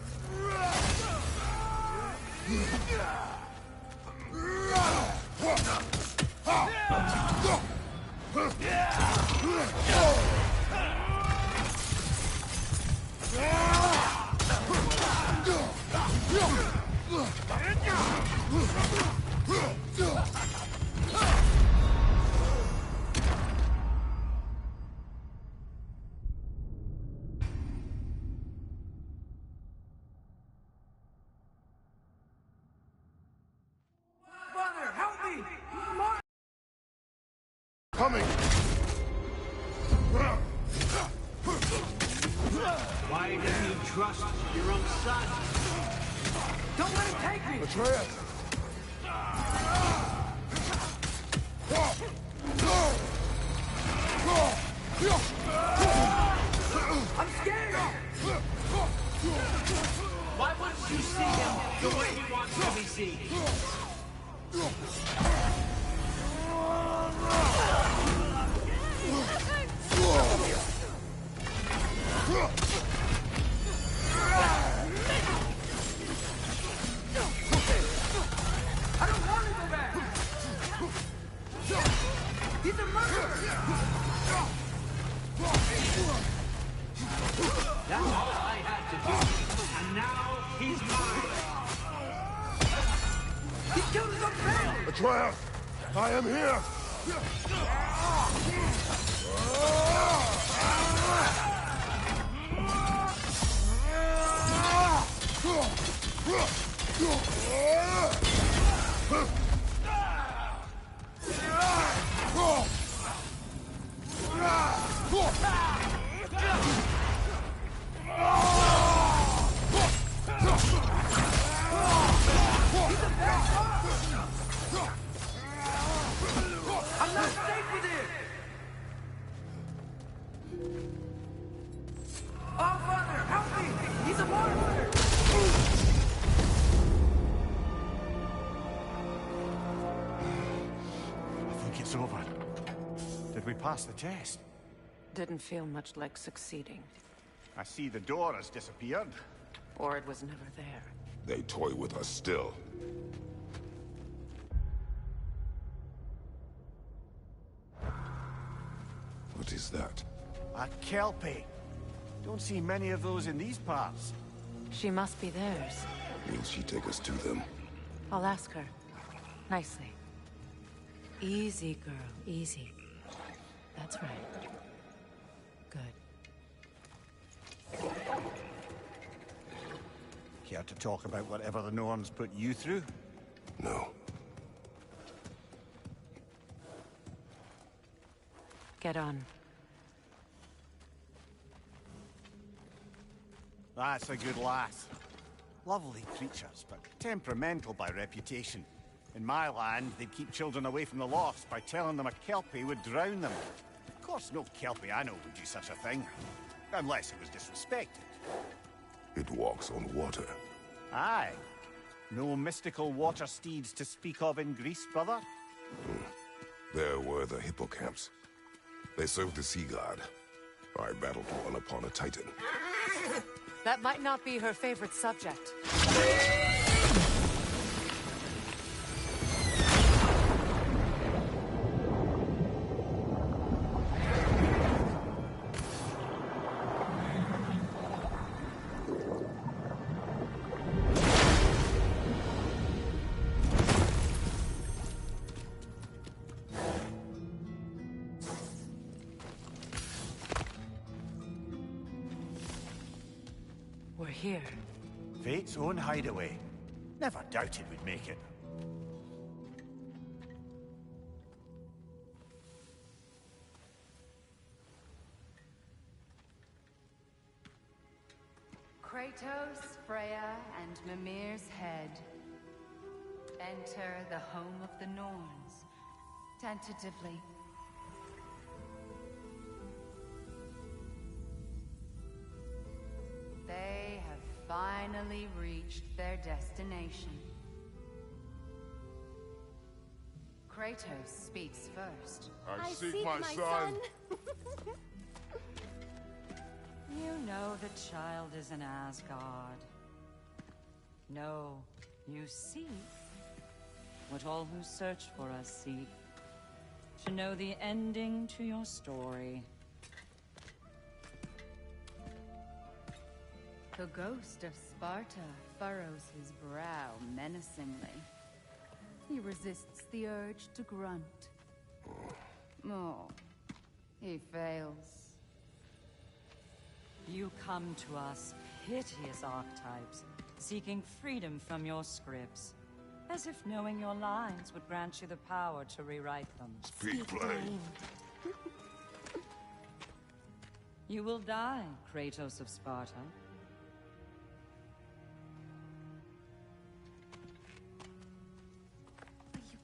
Father, help me! Coming! Why didn't you trust your own son? Don't let him take me! Atreus! I'm scared! Why wouldn't you see him the way he wants to be seen? Atreus! I am here! I'm not safe with him! Oh, Father, help me! He's a monster! I think it's over. Did we pass the test? Didn't feel much like succeeding. I see the door has disappeared. Or it was never there. They toy with us still. What is that? A Kelpie. Don't see many of those in these parts. She must be theirs. Will she take us to them? I'll ask her. Nicely. Easy, girl. Easy. That's right. Good. Care to talk about whatever the Norns put you through? No. Get on. That's a good lass. Lovely creatures, but temperamental by reputation. In my land, they'd keep children away from the lofts by telling them a Kelpie would drown them. Of course, no Kelpie I know would do such a thing. Unless it was disrespected. It walks on water. Aye. No mystical water steeds to speak of in Greece, brother? There were the hippocamps. They served the sea god. I battled one upon a titan. That might not be her favorite subject. We're here. Fate's own hideaway. Never doubted we'd make it. Kratos, Freya, and Mimir's head. Enter the home of the Norns. Tentatively. They have finally reached their destination. Kratos speaks first. I seek my son. You know the child is an Asgard. No, you seek what all who search for us seek. To know the ending to your story. The ghost of Sparta furrows his brow menacingly. He resists the urge to grunt. Oh, he fails. You come to us, piteous archetypes, seeking freedom from your scripts. As if knowing your lines would grant you the power to rewrite them. Speak plain. You will die, Kratos of Sparta.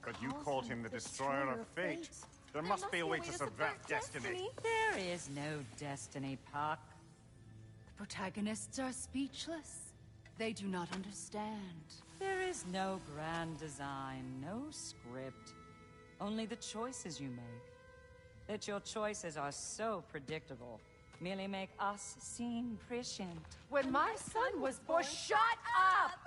But you called him the destroyer of fate. There must be a way to subvert destiny. There is no destiny, Puck. The protagonists are speechless. They do not understand. There is no grand design, no script. Only the choices you make. That your choices are so predictable, merely make us seem prescient. When my son was born, shut up!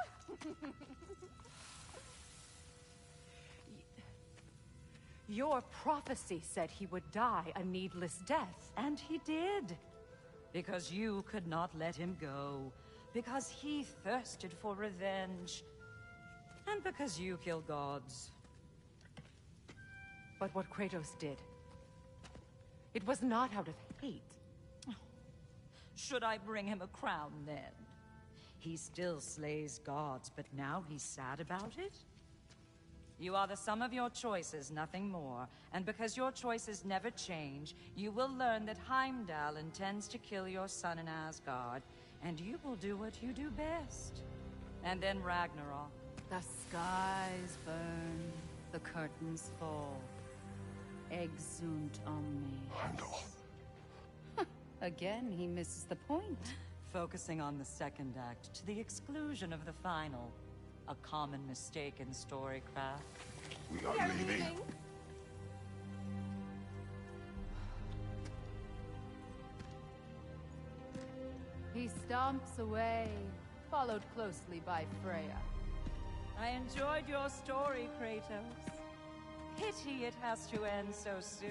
Your prophecy said he would die a needless death. And he did. Because you could not let him go. Because he thirsted for revenge. And because you kill gods. But what Kratos did, it was not out of hate. Should I bring him a crown then? He still slays gods, but now he's sad about it? You are the sum of your choices, nothing more. And because your choices never change, you will learn that Heimdall intends to kill your son in Asgard, and you will do what you do best. And then Ragnarok. The skies burn, the curtains fall. Exunt omnes. Heimdall. Again, he misses the point. Focusing on the second act to the exclusion of the final. A common mistake in storycraft. We are leaving. He stomps away, followed closely by Freya. I enjoyed your story, Kratos. Pity it has to end so soon.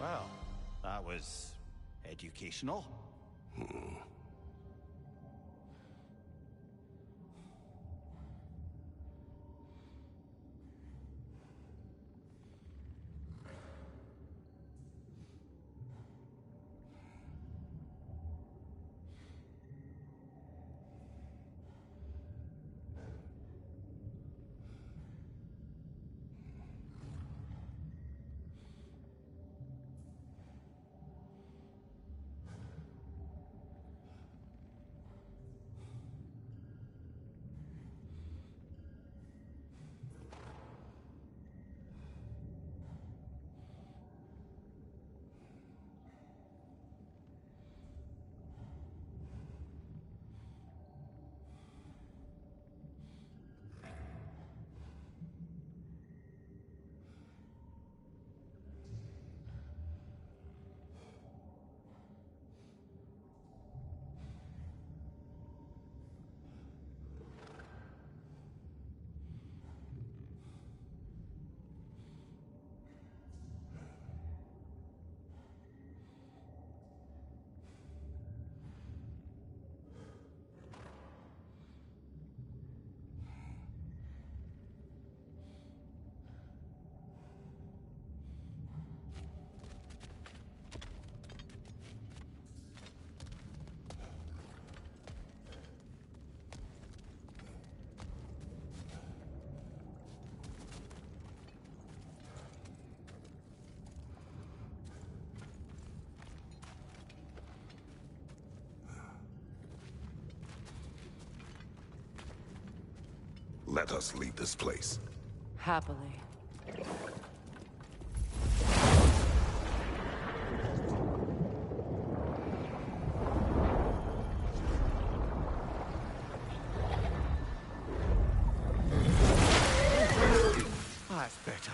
Well, that was educational. Let us leave this place. Happily. That's better.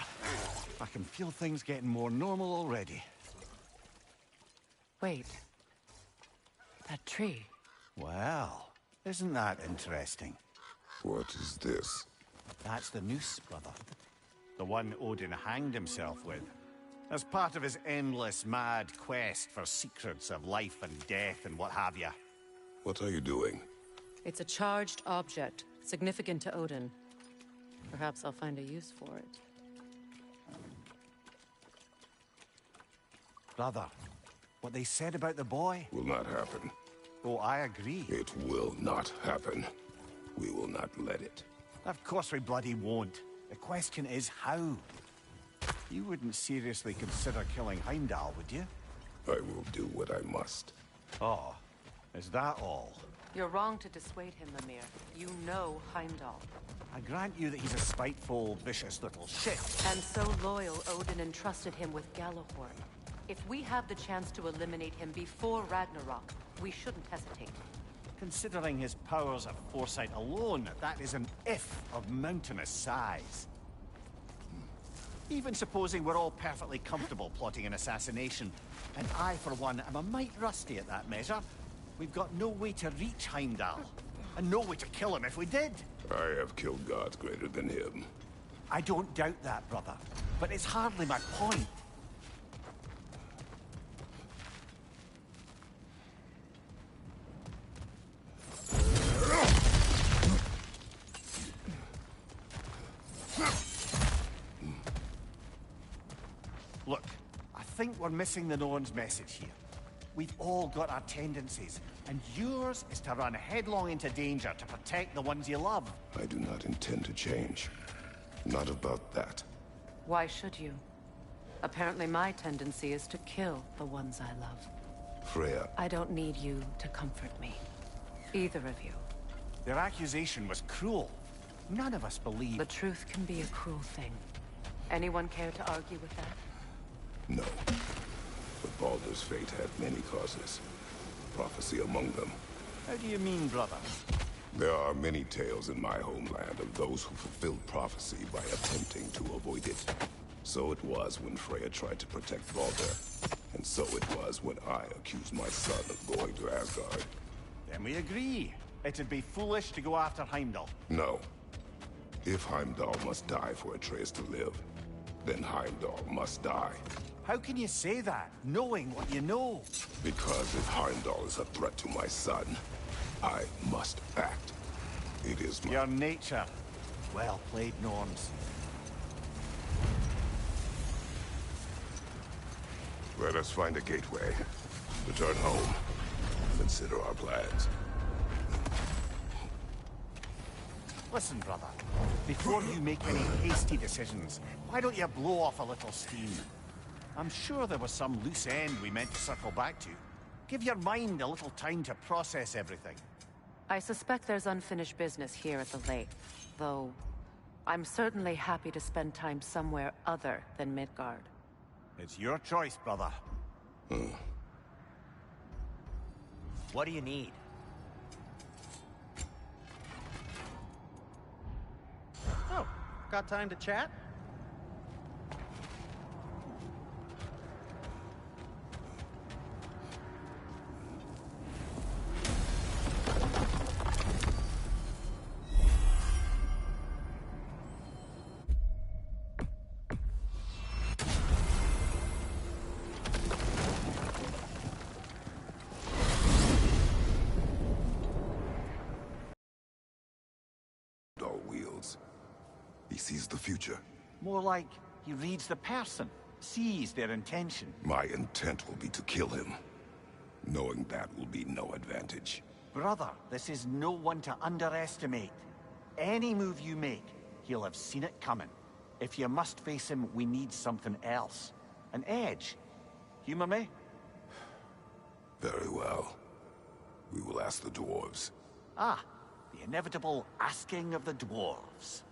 I can feel things getting more normal already. Wait. That tree. Well, isn't that interesting? What is this? That's the noose, brother. The one Odin hanged himself with. As part of his endless, mad quest for secrets of life and death and what have you. What are you doing? It's a charged object, significant to Odin. Perhaps I'll find a use for it. Brother, what they said about the boy... Will not happen. Oh, I agree. It will not happen. We will not let it. Of course we bloody won't. The question is how. You wouldn't seriously consider killing Heimdall, would you? I will do what I must. Oh, is that all? You're wrong to dissuade him, Mimir. You know Heimdall. I grant you that he's a spiteful, vicious little shit. And so loyal, Odin entrusted him with Gjallarhorn. If we have the chance to eliminate him before Ragnarok, we shouldn't hesitate. Considering his powers of foresight alone, that is an if of mountainous size. Even supposing we're all perfectly comfortable plotting an assassination, and I, for one, am a mite rusty at that measure, we've got no way to reach Heimdall, and no way to kill him if we did. I have killed gods greater than him. I don't doubt that, brother, but it's hardly my point. think we're missing the Norn's message here. We've all got our tendencies, and yours is to run headlong into danger to protect the ones you love. I do not intend to change. Not about that. Why should you? Apparently my tendency is to kill the ones I love. Freya. I don't need you to comfort me. Either of you. Their accusation was cruel. None of us believe... The truth can be a cruel thing. Anyone care to argue with that? No. But Baldur's fate had many causes. Prophecy among them. How do you mean, brother? There are many tales in my homeland of those who fulfilled prophecy by attempting to avoid it. So it was when Freya tried to protect Baldur. And so it was when I accused my son of going to Asgard. Then we agree. It'd be foolish to go after Heimdall. No. If Heimdall must die for Atreus to live, then Heimdall must die. How can you say that, knowing what you know? Because if Heimdall is a threat to my son, I must act. It is my... Your nature. Well played, Norns. Let us find a gateway. Return home. Consider our plans. Listen, brother. Before you make any hasty decisions, why don't you blow off a little steam? I'm sure there was some loose end we meant to circle back to. Give your mind a little time to process everything. I suspect there's unfinished business here at the lake, though I'm certainly happy to spend time somewhere other than Midgard. It's your choice, brother. What do you need? Oh, got time to chat? He sees the future. More like he reads the person, sees their intention. My intent will be to kill him. Knowing that will be no advantage. Brother, this is no one to underestimate. Any move you make, he'll have seen it coming. If you must face him, we need something else. An edge. Humor me? Very well. We will ask the dwarves. Ah, the inevitable asking of the dwarves.